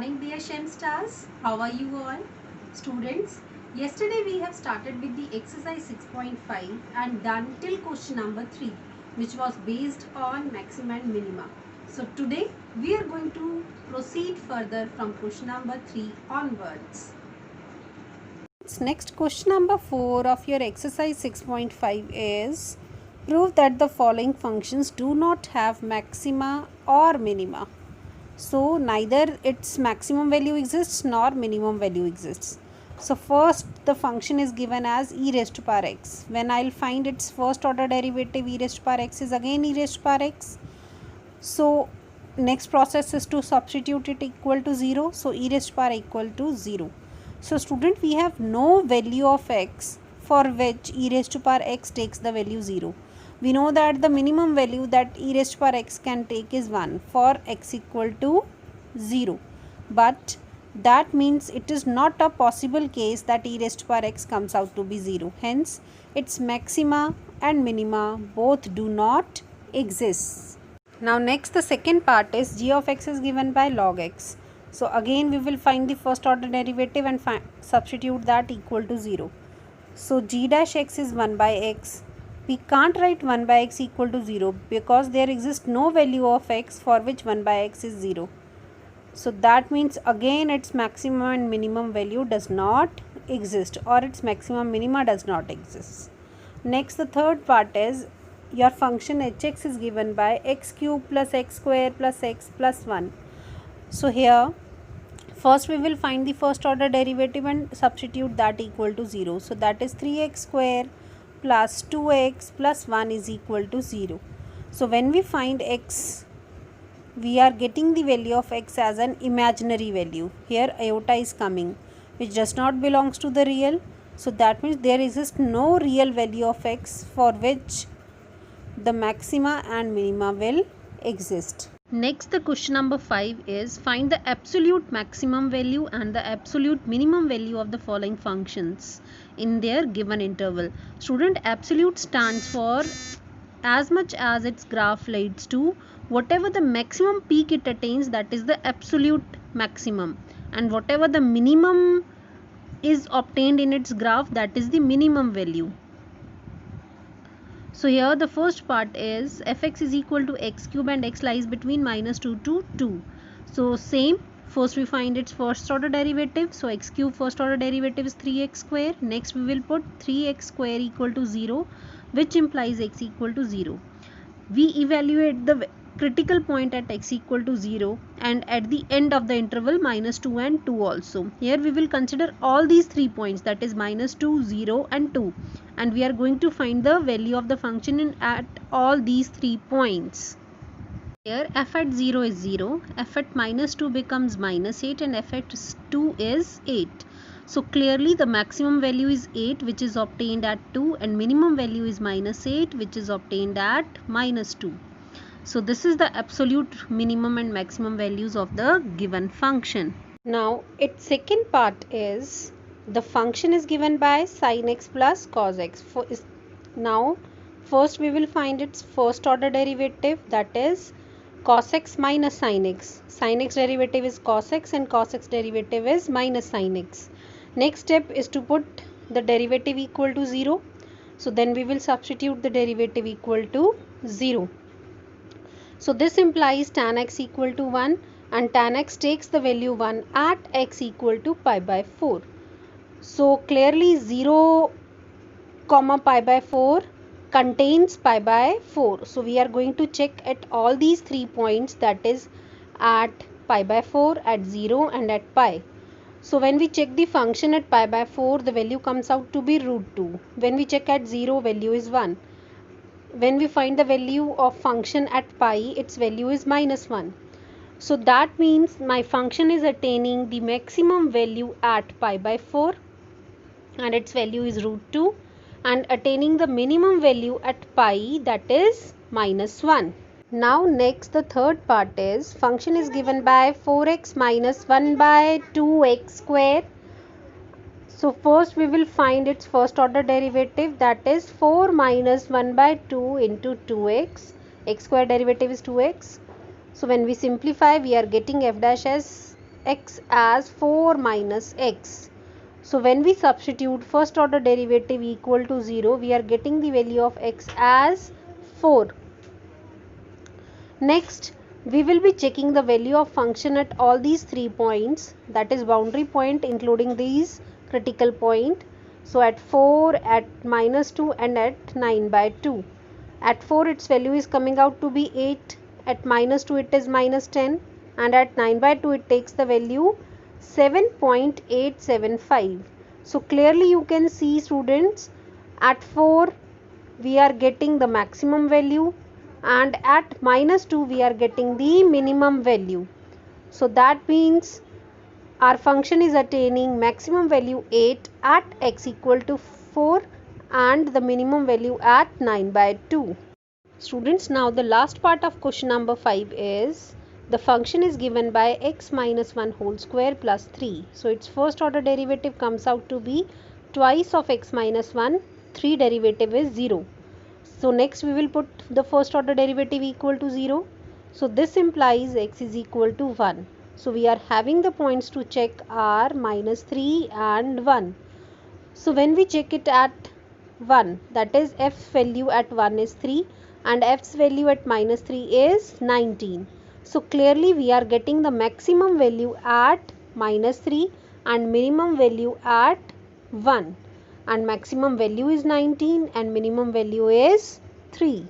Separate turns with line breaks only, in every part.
morning dear Shem stars. How are you all? Students, yesterday we have started with the exercise 6.5 and done till question number 3 which was based on maxima and minima. So today we are going to proceed further from question number 3 onwards. Next question number 4 of your exercise 6.5 is prove that the following functions do not have maxima or minima. So neither its maximum value exists nor minimum value exists. So first the function is given as e raised to power x. When I'll find its first order derivative, e raised to power x is again e raised to power x. So next process is to substitute it equal to 0. So e raised to power equal to 0. So student, we have no value of x for which e raised to power x takes the value 0. We know that the minimum value that e raised to power x can take is 1 for x equal to 0. But that means it is not a possible case that e raised to power x comes out to be 0. Hence, its maxima and minima both do not exist. Now next, the second part is g of x is given by log x. So again we will find the first order derivative and substitute that equal to 0. So g dash x is 1 by x. We can't write 1 by x equal to 0 because there exists no value of x for which 1 by x is 0. So that means again its maximum and minimum value does not exist, or its maximum minima does not exist. Next, the third part is your function hx is given by x cube plus x square plus x plus 1. So here first we will find the first order derivative and substitute that equal to 0. So that is 3x square plus 2x plus 1 is equal to 0. So when we find x, we are getting the value of x as an imaginary value. Here iota is coming, which does not belongs to the real. So that means there exists no real value of x for which the maxima and minima will exist. Next, the question number 5 is find the absolute maximum value and the absolute minimum value of the following functions in their given interval. Student, absolute stands for as much as its graph leads to whatever the maximum peak it attains, that is the absolute maximum, and whatever the minimum is obtained in its graph, that is the minimum value. So here the first part is fx is equal to x cube and x lies between minus 2 to 2. So same, first we find its first order derivative. So x cube first order derivative is 3x square. Next we will put 3x square equal to 0, which implies x equal to 0. We evaluate the critical point at x equal to 0 and at the end of the interval minus 2 and 2 also. Here we will consider all these 3 points, that is minus 2, 0 and 2, and we are going to find the value of the function at all these 3 points. Here f at 0 is 0, f at minus 2 becomes minus 8 and f at 2 is 8. So clearly the maximum value is 8, which is obtained at 2, and minimum value is minus 8, which is obtained at minus 2. So this is the absolute minimum and maximum values of the given function. Now its second part is the function is given by sin x plus cos x. Now first we will find its first order derivative, that is cos x minus sin x. Sin x derivative is cos x and cos x derivative is minus sin x. Next step is to put the derivative equal to 0. So then we will substitute the derivative equal to 0. So this implies tan x equal to 1, and tan x takes the value 1 at x equal to pi by 4. So clearly 0 comma pi by 4 contains pi by 4. So we are going to check at all these 3 points, that is at pi by 4, at 0 and at pi. So when we check the function at pi by 4, the value comes out to be root 2. When we check at 0, value is 1. When we find the value of function at pi, its value is minus 1. So that means my function is attaining the maximum value at pi by 4 and its value is root 2, and attaining the minimum value at pi, that is minus 1. Now next, the third part is function is given by 4x minus 1 by 2x square. So first we will find its first order derivative, that is 4 minus 1 by 2 into 2x. X square derivative is 2x. So when we simplify, we are getting f dash as x as 4 minus x. So when we substitute first order derivative equal to 0, we are getting the value of x as 4. Next, we will be checking the value of function at all these 3 points, that is boundary point including these critical point. So at 4, at minus 2 and at 9 by 2. At 4 its value is coming out to be 8, at minus 2 it is minus 10, and at 9 by 2 it takes the value 7.875. So clearly you can see, students, at 4 we are getting the maximum value, and at minus 2 we are getting the minimum value. So that means our function is attaining maximum value 8 at x equal to 4 and the minimum value at 9 by 2. Students, now the last part of question number 5 is the function is given by x minus 1 whole square plus 3. So its first order derivative comes out to be twice of x minus 1, 3 derivative is 0. So next we will put the first order derivative equal to 0. So this implies x is equal to 1. So we are having the points to check are minus 3 and 1. So when we check it at 1, that is f value at 1 is 3 and f's value at minus 3 is 19. So clearly we are getting the maximum value at minus 3 and minimum value at 1, and maximum value is 19 and minimum value is 3.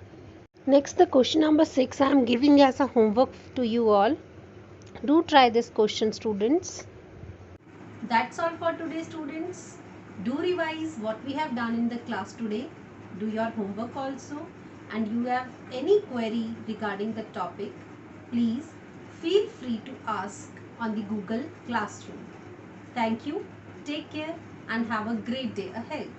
Next, the question number 6 I am giving as a homework to you all. Do try this question, students. That's all for today, students. Do revise what we have done in the class today. Do your homework also. And you have any query regarding the topic, please feel free to ask on the Google Classroom. Thank you. Take care and have a great day ahead.